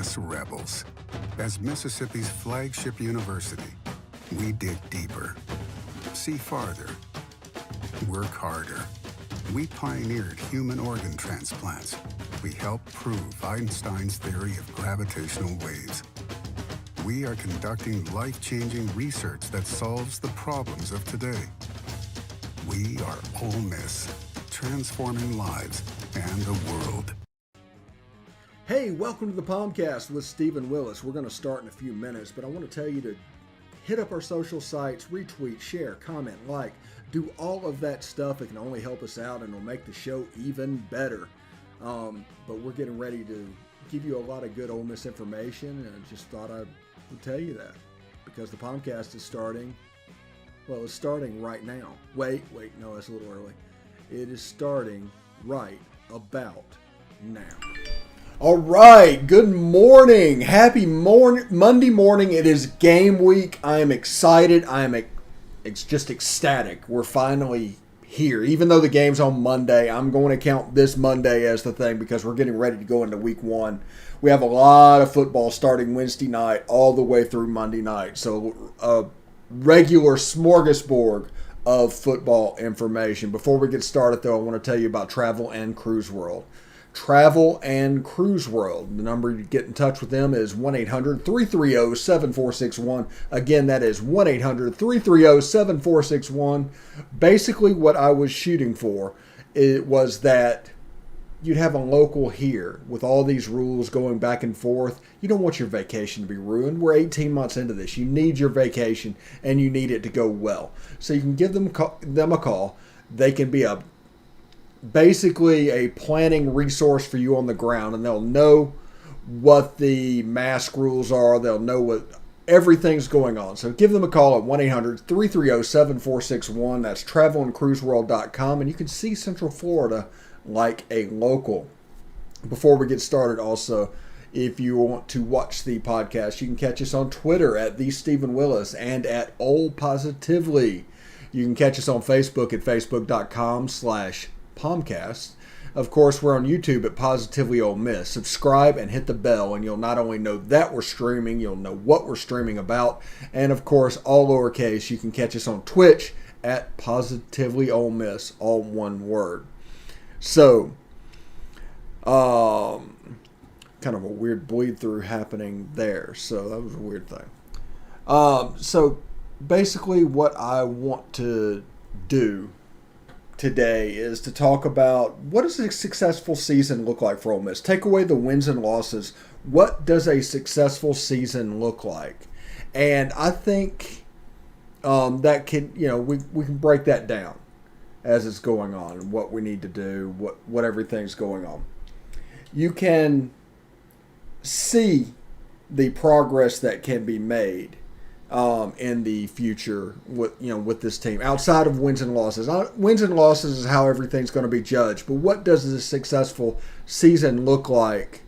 Miss rebels. As Mississippi's flagship university, we dig deeper, see farther, work harder. We pioneered human organ transplants. We helped prove Einstein's theory of gravitational waves. We are conducting life-changing research that solves the problems of today. We are Ole Miss, transforming lives and the world. Hey, welcome to the POMcast with Stephen Willis. We're going to start in a few minutes, but I want to tell you to hit up our social sites, retweet, share, comment, like, do all of that stuff. It can only help us out and it'll make the show even better. But we're getting ready to give you a lot of good Ole Miss information, and I just thought I would tell you that because the POMcast is starting. Well, it's starting right now. Wait, no, that's a little early. It is starting right about now. All right, good morning. Happy Monday morning. It is game week. I am excited. It's just ecstatic. We're finally here. Even though the game's on Monday, I'm going to count this Monday as the thing because we're getting ready to go into week one. We have a lot of football starting Wednesday night all the way through Monday night. So a regular smorgasbord of football information. Before we get started, though, I want to tell you about Travel and Cruise World. Travel and Cruise World. The number to get in touch with them is 1-800-330-7461. Again, that is 1-800-330-7461. Basically, what I was shooting for was that you'd have a local here with all these rules going back and forth. You don't want your vacation to be ruined. We're 18 months into this. You need your vacation, and you need it to go well. So you can give them a call. They can be basically a planning resource for you on the ground, and they'll know what the mask rules are. They'll know what everything's going on. So give them a call at 1-800-330-7461. That's travelandcruiseworld.com, and you can see Central Florida like a local. Before we get started, also, if you want to watch the podcast, you can catch us on Twitter at @TheStephenWillis and at Ole Positively. You can catch us on Facebook at facebook.com/POMcast. Of course, we're on YouTube at Positively Ole Miss. Subscribe and hit the bell, and you'll not only know that we're streaming, you'll know what we're streaming about. And of course, all lowercase, you can catch us on Twitch at Positively Ole Miss, all one word. So, kind of a weird bleed through happening there. So that was a weird thing. So basically what I want to do today is to talk about what does a successful season look like for Ole Miss. Take away the wins and losses. What does a successful season look like? And I think that can, we can break that down as it's going on and what we need to do, what everything's going on. You can see the progress that can be made in the future with this team outside of wins and losses. Wins and losses is how everything's going to be judged. But what does a successful season look like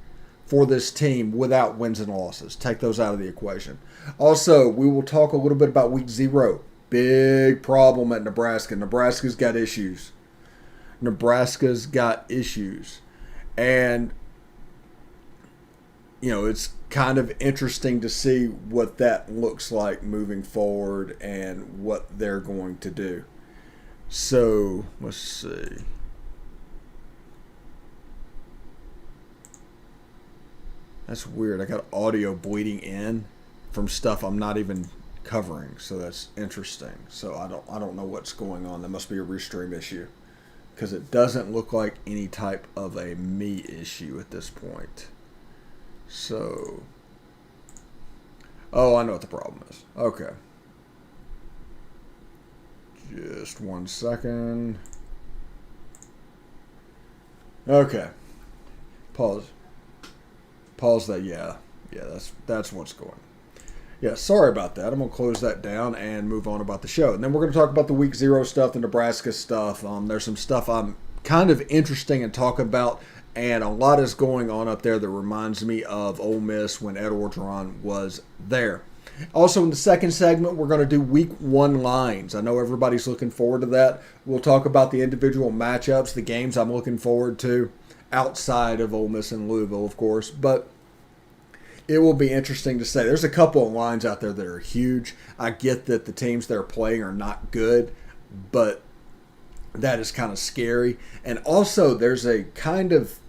for this team without wins and losses? Take those out of the equation. Also, we will talk a little bit about week 0. Big problem at Nebraska. Nebraska's got issues. And it's kind of interesting to see what that looks like moving forward and what they're going to do. So, let's see. That's weird. I got audio bleeding in from stuff I'm not even covering, so that's interesting. So I don't know what's going on. That must be a restream issue because it doesn't look like any type of a me issue at this point. So, I know what the problem is. Okay. Just 1 second. Okay. Pause that. Yeah, that's what's going on. Yeah, sorry about that. I'm going to close that down and move on about the show. And then we're going to talk about the week 0 stuff, the Nebraska stuff. There's some stuff I'm kind of interesting in talking about, and a lot is going on up there that reminds me of Ole Miss when Ed Orgeron was there. Also, in the second segment, we're going to do week 1 lines. I know everybody's looking forward to that. We'll talk about the individual matchups, the games I'm looking forward to, outside of Ole Miss and Louisville, of course. But It will be interesting to say. There's a couple of lines out there that are huge. I get that the teams they're playing are not good, but that is kind of scary. And also, there's a kind of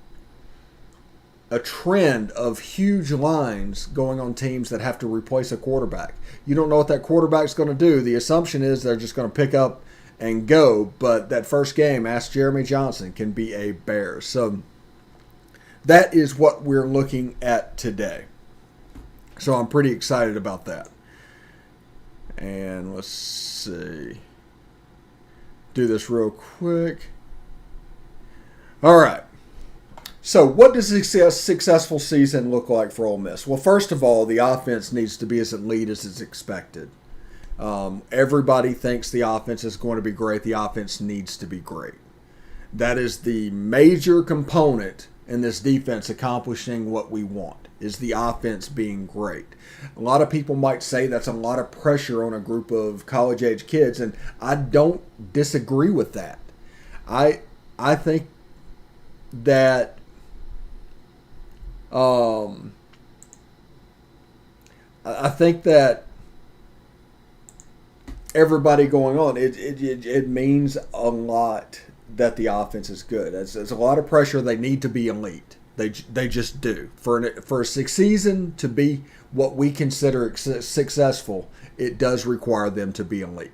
a trend of huge lines going on teams that have to replace a quarterback. You don't know what that quarterback's going to do. The assumption is they're just going to pick up and go. But that first game, ask Jeremy Johnson, can be a bear. So that is what we're looking at today. So I'm pretty excited about that. And let's see. Do this real quick. All right. So what does a successful season look like for Ole Miss? Well, first of all, the offense needs to be as elite as is expected. Everybody thinks the offense is going to be great. The offense needs to be great. That is the major component in this defense accomplishing what we want, is the offense being great. A lot of people might say that's a lot of pressure on a group of college-age kids, and I don't disagree with that. I think that everybody going on, it means a lot that the offense is good. It's a lot of pressure. They need to be elite. They just do. For a season to be what we consider successful, it does require them to be elite.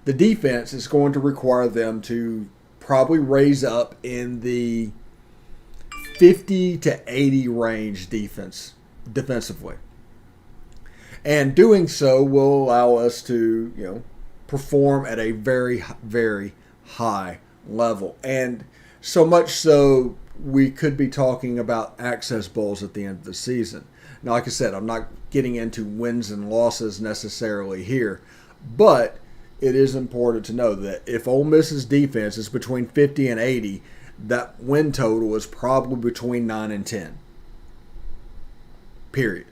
The defense is going to require them to probably raise up in the 50 to 80 range defensively. And doing so will allow us to, perform at a very, very high level. And so much so we could be talking about access bowls at the end of the season. Now, like I said, I'm not getting into wins and losses necessarily here, but it is important to know that if Ole Miss's defense is between 50 and 80, that win total is probably between 9 and 10. Period.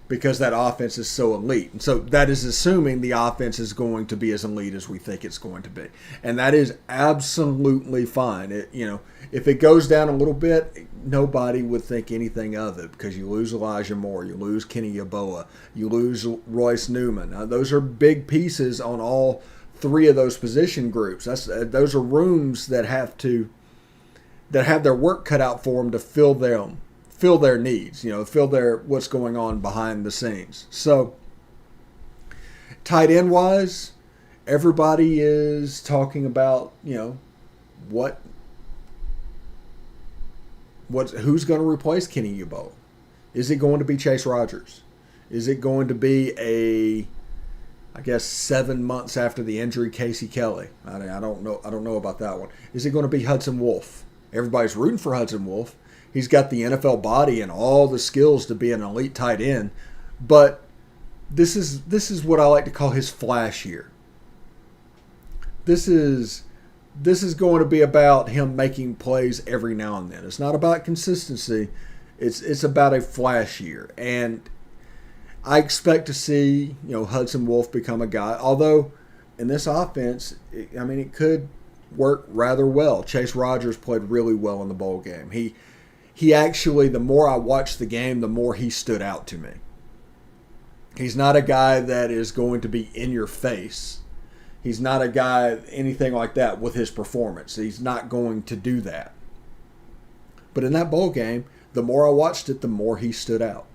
Because that offense is so elite. And so that is assuming the offense is going to be as elite as we think it's going to be. And that is absolutely fine. If it goes down a little bit, nobody would think anything of it, because you lose Elijah Moore, you lose Kenny Yeboah, you lose Royce Newman. Those are big pieces on all three of those position groups. Those are rooms that have their work cut out for them to fill their needs, fill what's going on behind the scenes. So, tight end wise, everybody is talking about, who's going to replace Kenny Yeboah? Is it going to be Chase Rogers? Is it going to be 7 months after the injury, Casey Kelly? I don't know about that one. Is it going to be Hudson Wolf? Everybody's rooting for Hudson Wolf. He's got the NFL body and all the skills to be an elite tight end, but this is what I like to call his flash year. This is going to be about him making plays every now and then. It's not about consistency. It's about a flash year, and I expect to see Hudson Wolf become a guy. Although in this offense, it could work rather well. Chase Rogers played really well in the bowl game. He actually, the more I watched the game, the more he stood out to me. He's not a guy that is going to be in your face. He's not a guy, anything like that with his performance. He's not going to do that. But in that bowl game, the more I watched it, the more he stood out.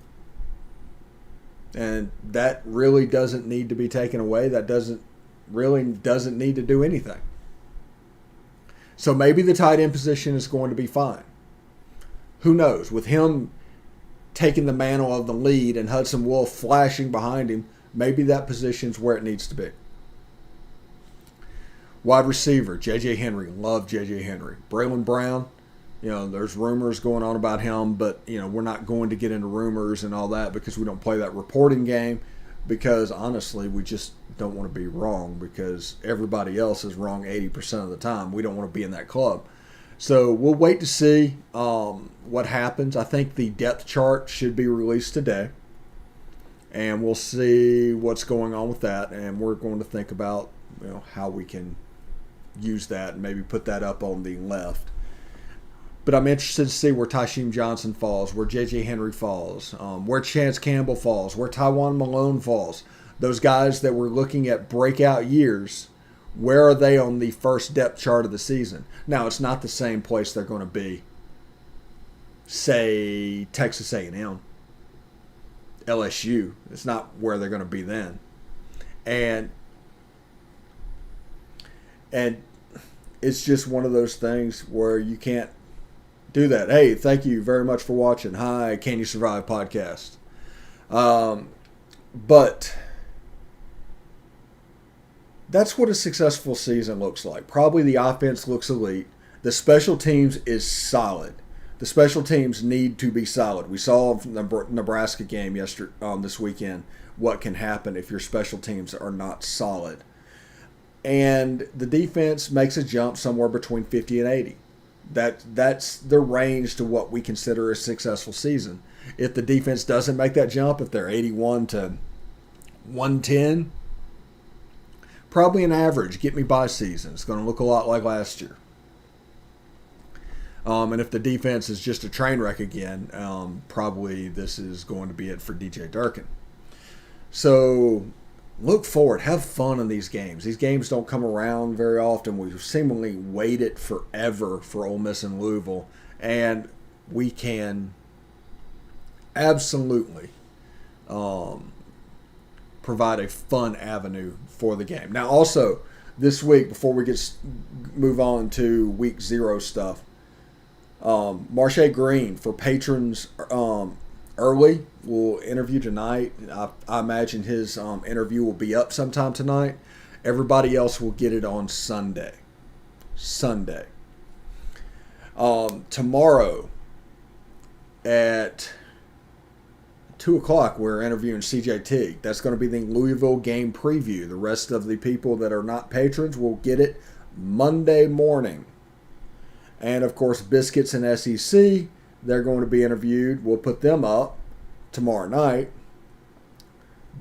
And that really doesn't need to be taken away. That doesn't need to do anything. So maybe the tight end position is going to be fine. Who knows? With him taking the mantle of the lead and Hudson Wolf flashing behind him, maybe that position's where it needs to be. Wide receiver, J.J. Henry. Love J.J. Henry. Braylon Brown, there's rumors going on about him, but, we're not going to get into rumors and all that because we don't play that reporting game, because, honestly, we just don't want to be wrong, because everybody else is wrong 80% of the time. We don't want to be in that club. So we'll wait to see what happens. I think the depth chart should be released today, and we'll see what's going on with that, and we're going to think about how we can use that and maybe put that up on the left. But I'm interested to see where Tysheem Johnson falls, where J.J. Henry falls, where Chance Campbell falls, where Tywan Malone falls. Those guys that we're looking at breakout years, where are they on the first depth chart of the season? Now, it's not the same place they're going to be, say, Texas A&M, LSU. It's not where they're going to be then. And it's just one of those things where you can't do that. Hey, thank you very much for watching. Hi, Can You Survive podcast. But that's what a successful season looks like. Probably the offense looks elite. The special teams is solid. The special teams need to be solid. We saw from the Nebraska game this weekend what can happen if your special teams are not solid. And the defense makes a jump somewhere between 50 and 80. That's the range to what we consider a successful season. If the defense doesn't make that jump, if they're 81 to 110, probably an average get me by season. It's going to look a lot like last year. And if the defense is just a train wreck again, probably this is going to be it for DJ Durkin. So look forward. Have fun in these games. These games don't come around very often. We've seemingly waited forever for Ole Miss and Louisville, and we can absolutely provide a fun avenue for the game. Now, also, this week, before we move on to week 0 stuff, Marsha Green for patrons early will interview tonight. I imagine his interview will be up sometime tonight. Everybody else will get it on Sunday. Tomorrow at 2 o'clock, we're interviewing CJ Teague. That's going to be the Louisville game preview. The rest of the people that are not patrons will get it Monday morning. And, of course, Biscuits and SEC, they're going to be interviewed. We'll put them up tomorrow night.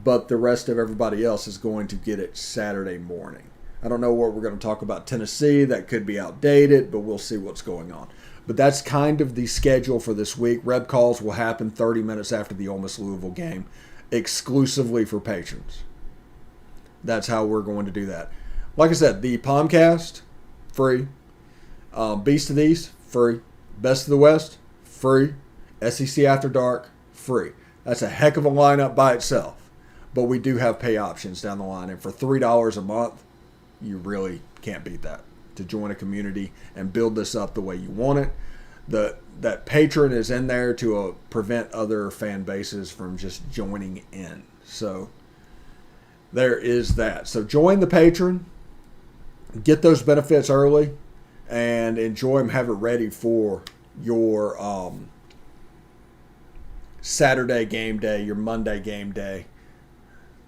But the rest of everybody else is going to get it Saturday morning. I don't know what we're going to talk about Tennessee. That could be outdated, but we'll see what's going on. But that's kind of the schedule for this week. Rep calls will happen 30 minutes after the Ole Miss Louisville game, exclusively for patrons. That's how we're going to do that. Like I said, the POMcast, free. Beast of the East, free. Best of the West, free. SEC After Dark, free. That's a heck of a lineup by itself. But we do have pay options down the line. And for $3 a month, you really can't beat that. To join a community and build this up the way you want it. That patron is in there to prevent other fan bases from just joining in. So there is that. So join the patron. Get those benefits early. And enjoy them. Have it ready for your Saturday game day, your Monday game day.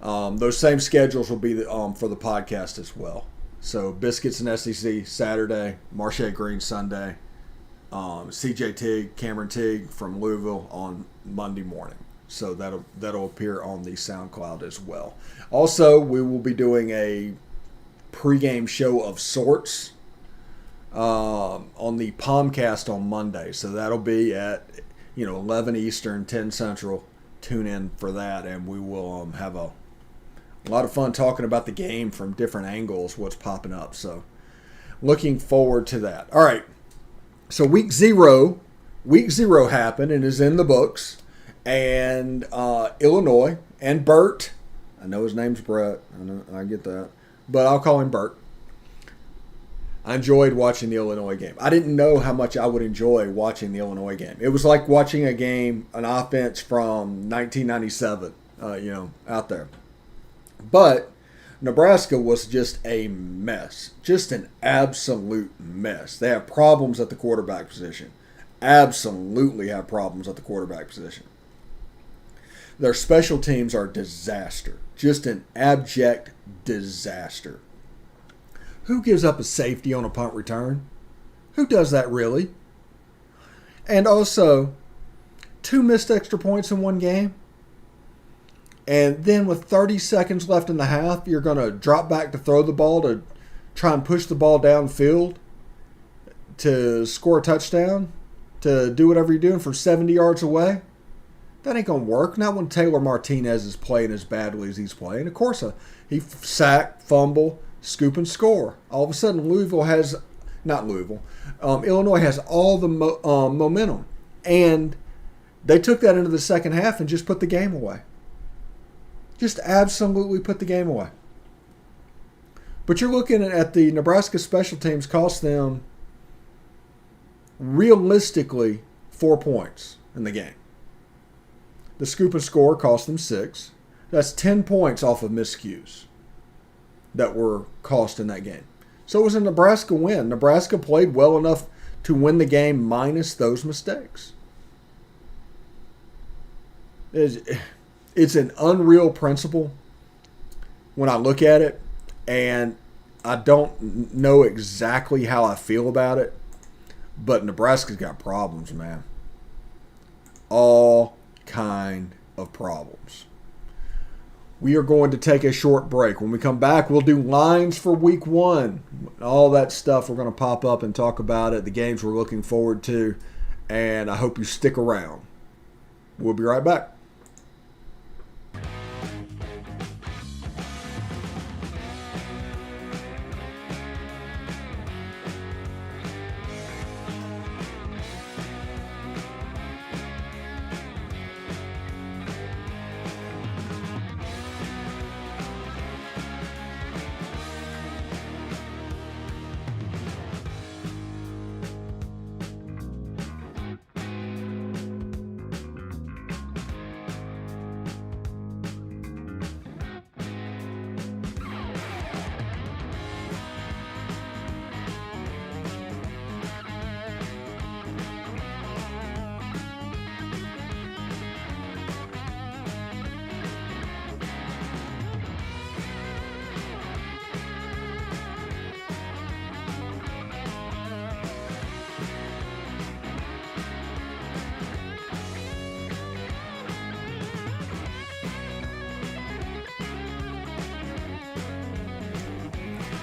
Those same schedules will be for the podcast as well. So Biscuits and SEC Saturday, Marsha Green Sunday, CJ Teague, Cameron Teague from Louisville on Monday morning. So that'll appear on the SoundCloud as well. Also, we will be doing a pregame show of sorts on the POMcast on Monday. So that'll be at 11 Eastern, 10 Central. Tune in for that, and we will have a lot of fun talking about the game from different angles, what's popping up. So looking forward to that. All right. So week 0 happened and is in the books. And Illinois and Bert, I know his name's Brett. I get that. But I'll call him Bert. I enjoyed watching the Illinois game. I didn't know how much I would enjoy watching the Illinois game. It was like watching an offense from 1997, out there. But Nebraska was just a mess. Just an absolute mess. They have problems at the quarterback position. Absolutely have problems at the quarterback position. Their special teams are a disaster. Just an abject disaster. Who gives up a safety on a punt return? Who does that really? And also, 2 missed extra points in one game. And then with 30 seconds left in the half, you're going to drop back to throw the ball to try and push the ball downfield to score a touchdown? to do whatever you're doing from 70 yards away. That ain't going to work. Not when Taylor Martinez is playing as badly as he's playing. Of course, he sack, fumble, scoop, and score. All of a sudden, Illinois has all the momentum. And they took that into the second half and just put the game away. Just absolutely put the game away. But you're looking at the Nebraska special teams cost them realistically 4 points in the game. The scoop and score cost them 6. That's 10 points off of miscues that were cost in that game. So it was a Nebraska win. Nebraska played well enough to win the game minus those mistakes. It's an unreal principle when I look at it, and I don't know exactly how I feel about it, but Nebraska's got problems, man. All kind of problems. We are going to take a short break. When we come back, we'll do lines for week 1. All that stuff, we're going to pop up and talk about it, the games we're looking forward to, and I hope you stick around. We'll be right back.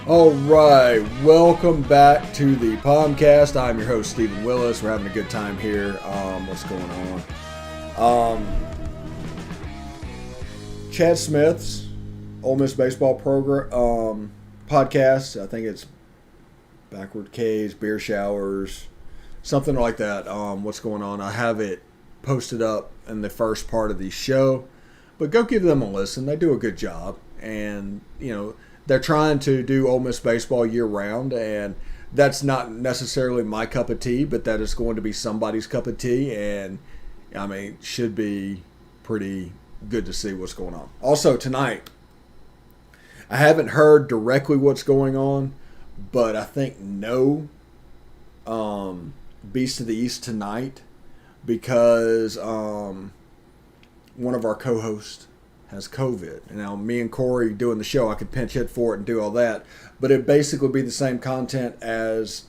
All right, welcome back to the POMcast. I'm your host, Stephen Willis. We're having a good time here. What's going on? Chad Smith's Ole Miss baseball program podcast. I think it's Backward K's, Beer Showers, something like that. What's going on? I have it posted up in the first part of the show, but go give them a listen. They do a good job, and they're trying to do Ole Miss baseball year-round, and that's not necessarily my cup of tea, but that is going to be somebody's cup of tea, and, should be pretty good to see what's going on. Also, tonight, I haven't heard directly what's going on, but I think no Beast of the East tonight because one of our co-hosts has COVID. And now me and Corey doing the show, I could pinch hit for it and do all that. But it'd basically be the same content as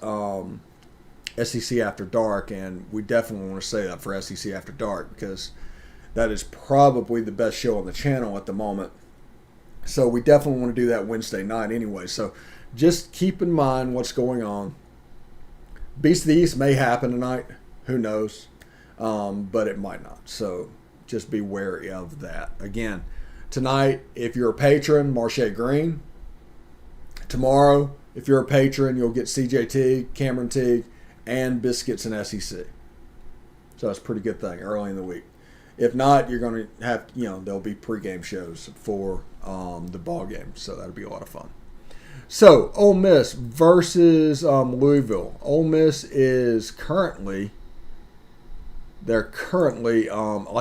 SEC After Dark, and we definitely want to say that for SEC After Dark because that is probably the best show on the channel at the moment. So we definitely want to do that Wednesday night anyway. So just keep in mind what's going on. Beast of the East may happen tonight. Who knows? But it might not. So just be wary of that. Again, tonight, if you're a patron, Marche Green. Tomorrow, if you're a patron, you'll get CJT, Cameron Teague, and Biscuits and SEC. So that's a pretty good thing early in the week. If not, you're going to have, there'll be pregame shows for the ball game. So that'll be a lot of fun. So, Ole Miss versus Louisville. Ole Miss is currently like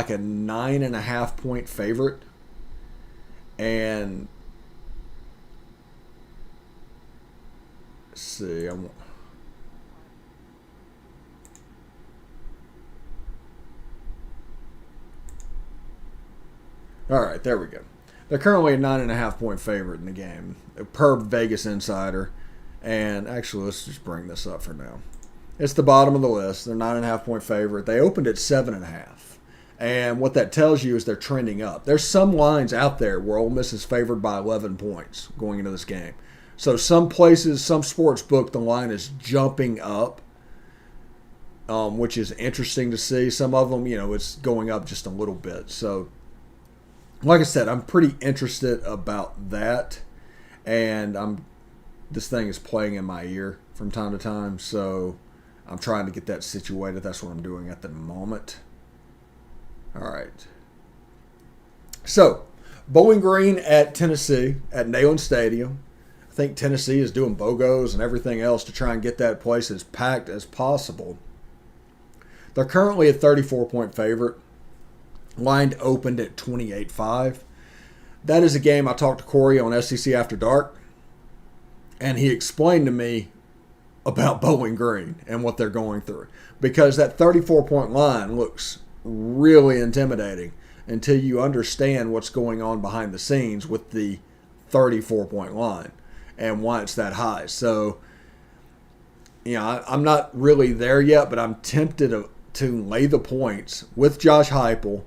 a 9.5 point favorite. And let's see. All right, there we go. They're currently a 9.5 point favorite in the game per Vegas Insider. And actually, let's just bring this up for now. It's the bottom of the list. They're 9.5 point favorite. They opened at 7.5. And what that tells you is they're trending up. There's some lines out there where Ole Miss is favored by 11 points going into this game. So some places, some sports book, the line is jumping up. which is interesting to see. Some of them, it's going up just a little bit. So, like I said, I'm pretty interested about that, and this thing is playing in my ear from time to time, so I'm trying to get that situated. That's what I'm doing at the moment. All right. So, Bowling Green at Tennessee at Neyland Stadium. I think Tennessee is doing BOGOs and everything else to try and get that place as packed as possible. They're currently a 34-point favorite. Line opened at 28.5. That is a game I talked to Corey on SEC After Dark, and he explained to me about Bowling Green and what they're going through, because that 34-point line looks really intimidating until you understand what's going on behind the scenes with the 34-point line and why it's that high. So, I'm not really there yet, but I'm tempted to lay the points with Josh Heupel.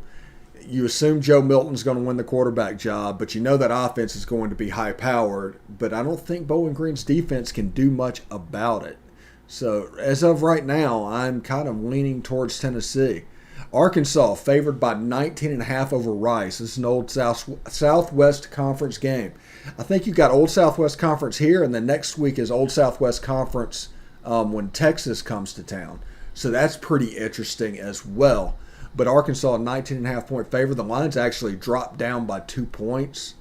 You assume Joe Milton's going to win the quarterback job, but you know that offense is going to be high-powered. But I don't think Bowling Green's defense can do much about it. So as of right now, I'm kind of leaning towards Tennessee. Arkansas favored by 19.5 over Rice. This is an old Southwest Conference game. I think you got Old Southwest Conference here, and then next week is Old Southwest Conference when Texas comes to town. So that's pretty interesting as well. But Arkansas, a 19.5-point favorite. The line's actually dropped down by 2 points.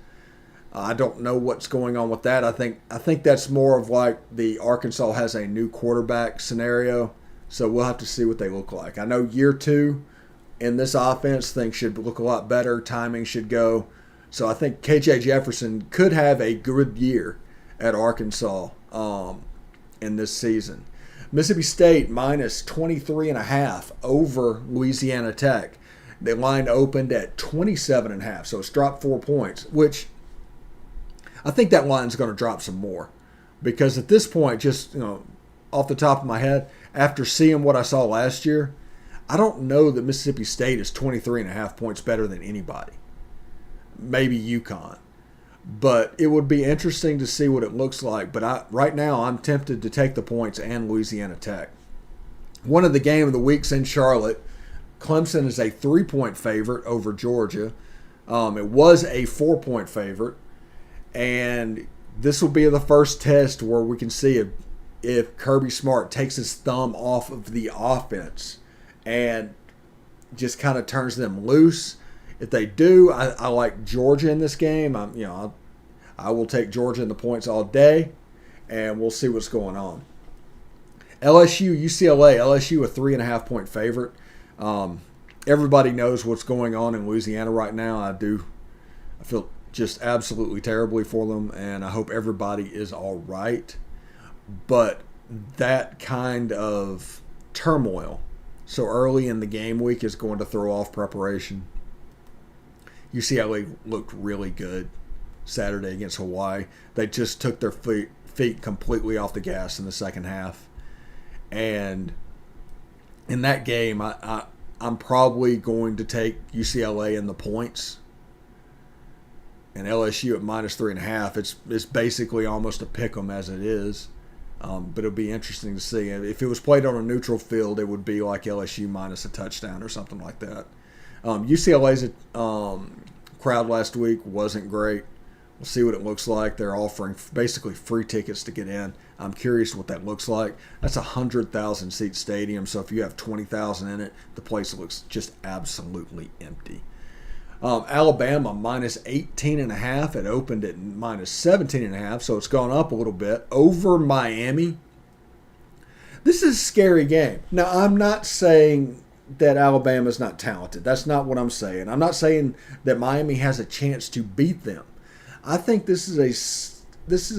I don't know what's going on with that. I think that's more of like the Arkansas has a new quarterback scenario. So we'll have to see what they look like. I know year 2 in this offense, things should look a lot better. Timing should go. So I think KJ Jefferson could have a good year at Arkansas in this season. Mississippi State minus 23.5 over Louisiana Tech. The line opened at 27.5, so it's dropped 4 points, which I think that line's going to drop some more. Because at this point, just off the top of my head, after seeing what I saw last year, I don't know that Mississippi State is 23.5 points better than anybody. Maybe UConn. But it would be interesting to see what it looks like. But right now, I'm tempted to take the points and Louisiana Tech. One of the game of the weeks in Charlotte, Clemson is a 3-point favorite over Georgia. It was a 4-point favorite. And this will be the first test where we can see if Kirby Smart takes his thumb off of the offense and just kind of turns them loose. If they do, I like Georgia in this game. I will take Georgia in the points all day, and we'll see what's going on. LSU, UCLA. LSU a 3.5-point favorite. Everybody knows what's going on in Louisiana right now. I feel just absolutely terribly for them, and I hope everybody is all right. But that kind of turmoil so early in the game week is going to throw off preparation. UCLA looked really good Saturday against Hawaii. They just took their feet completely off the gas in the second half. And in that game, I'm probably going to take UCLA in the points. And LSU at minus 3.5. It's basically almost a pick 'em as it is. But it'll be interesting to see. If it was played on a neutral field, it would be like LSU minus a touchdown or something like that. UCLA's crowd last week wasn't great. We'll see what it looks like. They're offering basically free tickets to get in. I'm curious what that looks like. That's a 100,000 seat stadium, so if you have 20,000 in it, the place looks just absolutely empty. Alabama minus 18.5. It opened at minus 17.5, so it's gone up a little bit. Over Miami. This is a scary game. Now, I'm not saying that Alabama's not talented. That's not what I'm saying. I'm not saying that Miami has a chance to beat them. I think this is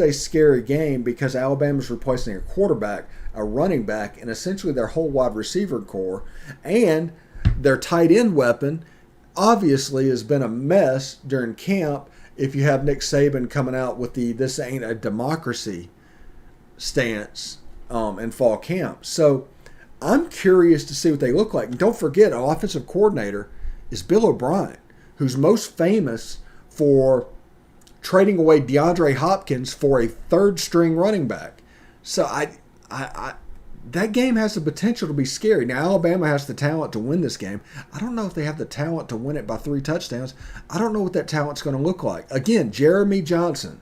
a scary game because Alabama's replacing a quarterback, a running back, and essentially their whole wide receiver core, and their tight end weapon obviously has been a mess during camp. If you have Nick Saban coming out with the "this ain't a democracy" stance in fall camp. So I'm curious to see what they look like. And don't forget, our offensive coordinator is Bill O'Brien, who's most famous for trading away DeAndre Hopkins for a third-string running back. So that game has the potential to be scary. Now, Alabama has the talent to win this game. I don't know if they have the talent to win it by 3 touchdowns. I don't know what that talent's going to look like. Again, Jeremy Johnson,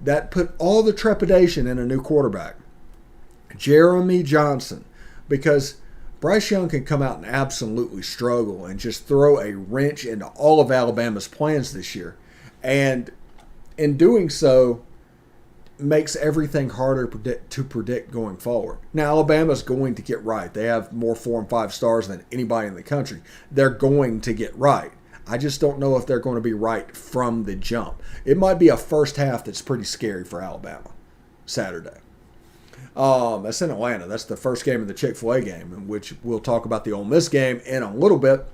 that put all the trepidation in a new quarterback. Jeremy Johnson, because Bryce Young can come out and absolutely struggle and just throw a wrench into all of Alabama's plans this year. And in doing so, makes everything harder to predict going forward. Now, Alabama's going to get right. They have more 4 and 5 stars than anybody in the country. They're going to get right. I just don't know if they're going to be right from the jump. It might be a first half that's pretty scary for Alabama Saturday. That's in Atlanta. That's the first game of the Chick-fil-A game, in which we'll talk about the Ole Miss game in a little bit.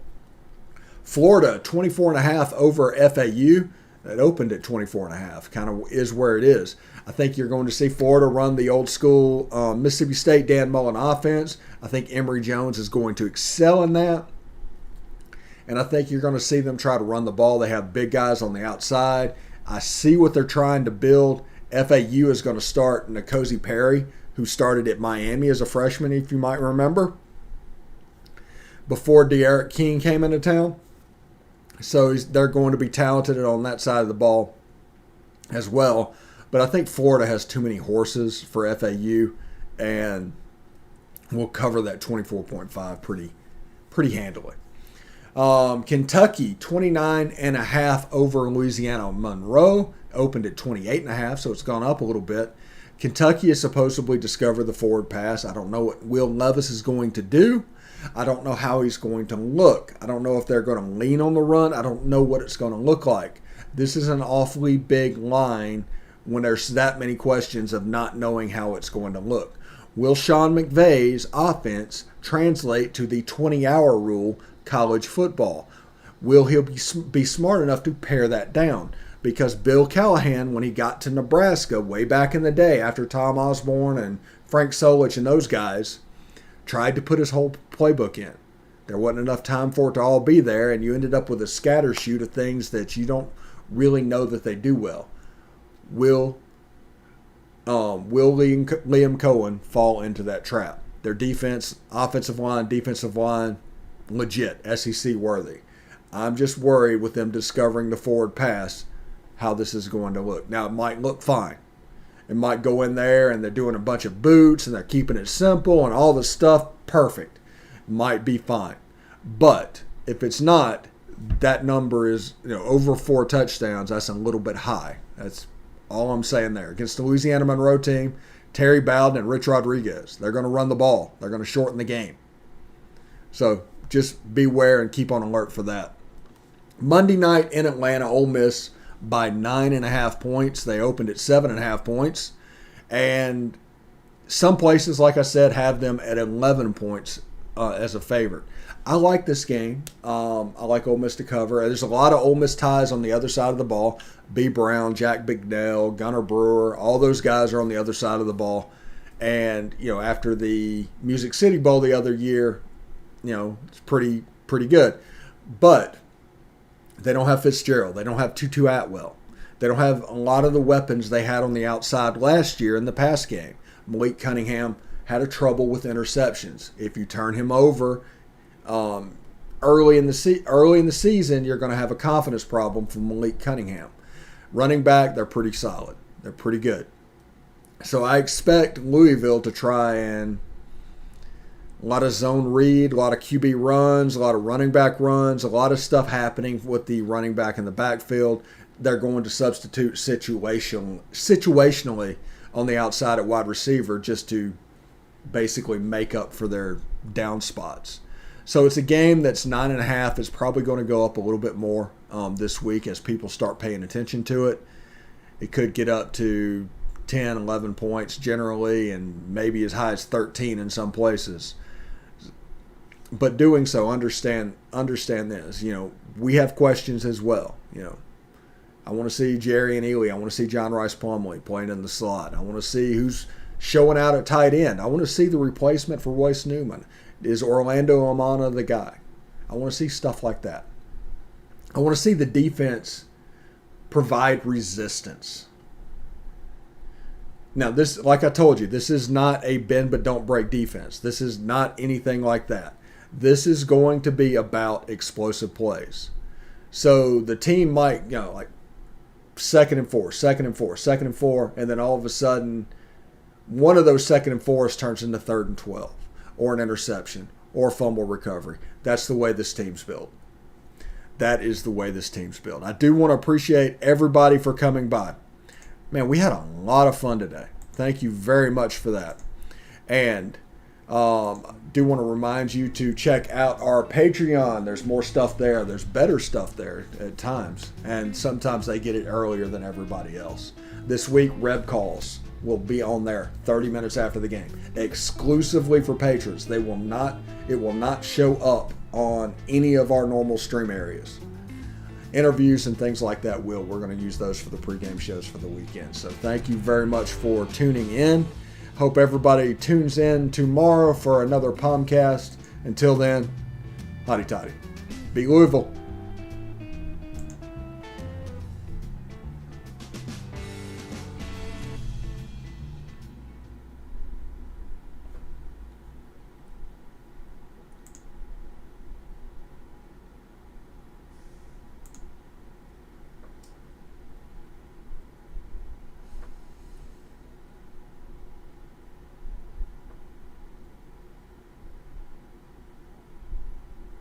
Florida, 24.5 over FAU. It opened at 24.5. Kind of is where it is. I think you're going to see Florida run the old school Mississippi State Dan Mullen offense. I think Emory Jones is going to excel in that. And I think you're going to see them try to run the ball. They have big guys on the outside. I see what they're trying to build. FAU is going to start N'Kosi Perry, who started at Miami as a freshman, if you might remember, before De'Aaron King came into town. So they're going to be talented on that side of the ball as well. But I think Florida has too many horses for FAU, and we'll cover that 24.5 pretty handily. Kentucky, 29.5 over Louisiana Monroe. Opened at 28.5, so it's gone up a little bit. Kentucky has supposedly discovered the forward pass. I don't know what Will Levis is going to do. I don't know how he's going to look. I don't know if they're going to lean on the run. I don't know what it's going to look like. This is an awfully big line when there's that many questions of not knowing how it's going to look. Will Sean McVay's offense translate to the 20-hour rule college football? Will he be smart enough to pare that down? Because Bill Callahan, when he got to Nebraska way back in the day after Tom Osborne and Frank Solich and those guys, tried to put his whole playbook in. There wasn't enough time for it to all be there, and you ended up with a scattershoot of things that you don't really know that they do well. Will Liam Cohen fall into that trap? Their defense, offensive line, legit, SEC worthy. I'm just worried with them discovering the forward pass, how this is going to look. Now, it might look fine. It might go in there and they're doing a bunch of boots and they're keeping it simple and all this stuff. Perfect. Might be fine. But if it's not, that number is over 4 touchdowns. That's a little bit high. That's all I'm saying there. Against the Louisiana Monroe team, Terry Bowden and Rich Rodriguez, they're going to run the ball. They're going to shorten the game. So just beware and keep on alert for that. Monday night in Atlanta, Ole Miss by 9.5 points. They opened at 7.5 points. And some places, like I said, have them at 11 points as a favorite. I like this game. I like Ole Miss to cover. There's a lot of Ole Miss ties on the other side of the ball. B. Brown, Jack Bignell, Gunnar Brewer, all those guys are on the other side of the ball. And, after the Music City Bowl the other year, it's pretty good. But they don't have Fitzgerald. They don't have Tutu Atwell. They don't have a lot of the weapons they had on the outside last year in the pass game. Malik Cunningham had a trouble with interceptions. If you turn him over early in the season, you're going to have a confidence problem from Malik Cunningham. Running back, they're pretty solid. They're pretty good. So I expect Louisville to try and a lot of zone read, a lot of QB runs, a lot of running back runs, a lot of stuff happening with the running back in the backfield. They're going to substitute situationally on the outside at wide receiver just to basically make up for their down spots. So it's a game that's 9.5. It's probably going to go up a little bit more this week as people start paying attention to it. It could get up to 10, 11 points generally, and maybe as high as 13 in some places. But doing so, understand this. We have questions as well. I want to see Jerry and Ely. I want to see John Rice Plumlee playing in the slot. I want to see who's showing out at tight end. I want to see the replacement for Royce Newman. Is Orlando Amana the guy? I want to see stuff like that. I want to see the defense provide resistance. Now, this, like I told you, this is not a bend but don't break defense. This is not anything like that. This is going to be about explosive plays. So the team might, like 2nd and 4, 2nd and 4, 2nd and 4, and then all of a sudden, one of those 2nd and 4s turns into 3rd and 12, or an interception, or a fumble recovery. That's the way this team's built. That is the way this team's built. I do want to appreciate everybody for coming by. Man, we had a lot of fun today. Thank you very much for that. And do want to remind you to check out our Patreon. There's more stuff there. There's better stuff there at times. And sometimes they get it earlier than everybody else. This week, Reb Calls will be on there 30 minutes after the game. Exclusively for patrons. It will not show up on any of our normal stream areas. Interviews and things like that we're going to use those for the pregame shows for the weekend. So thank you very much for tuning in. Hope everybody tunes in tomorrow for another POMcast. Until then, hotty toddy. Beat Louisville.